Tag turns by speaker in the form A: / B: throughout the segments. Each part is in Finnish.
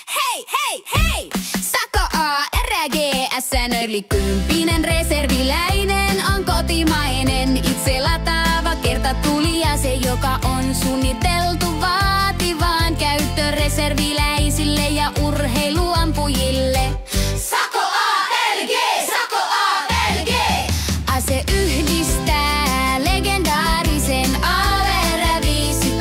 A: Hei, hei, hei! Sako A, R, G, S, yli 10 reserviläinen on kotimainen. Itse lataava kertatulija, se joka on suunniteltu vaativaan käyttöön reserviläisille ja urheiluampujille. Sako A, LG, Sako A, LG! Ase yhdistää legendaarisen AR-5,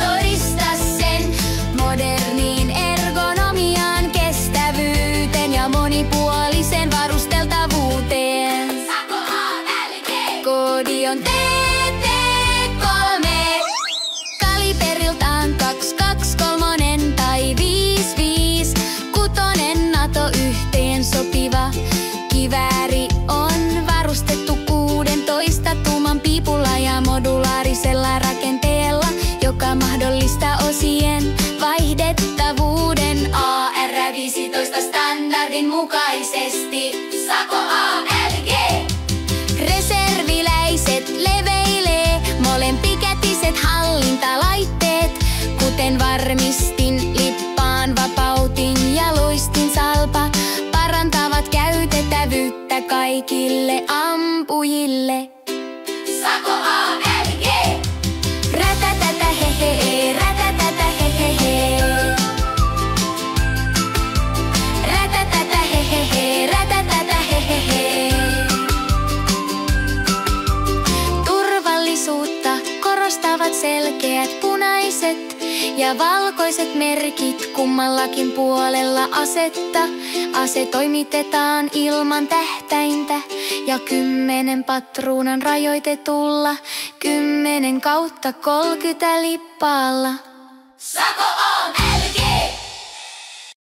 A: todista sen moderniin ergonomiaan, kestävyyteen ja monipuolisen varusteltavuuteen. Sako A, LG! Koodi on TT3. Kaliberiltaan 223 tai 55, NATO-yhteen sopiva. Kivääri on varustettu 16 tuuman piipulla ja modulaarisella rakenteella, joka mahdollistaa osien vaihdettavuuden AR-15 standardin mukaisesti. Sako A, LG! Reserviläiset leveilee molempikätiset hallintalaitteet, kuten varmistin, lippaan, vapautin ja luistin salpa, parantavat käytettävyyttä kaikille ampujille. Sako A, LG! Rätätätä hehehe, rätätätä hehehe. Rätätätä hehehe, rätätätä hehehe. Turvallisuutta korostavat selkeät punaiset ja valkoiset merkit kummallakin puolella asetta. Ase toimitetaan ilman tähtäintä ja 10 patruunan rajoitetulla 10/30 lippaalla. Sako A!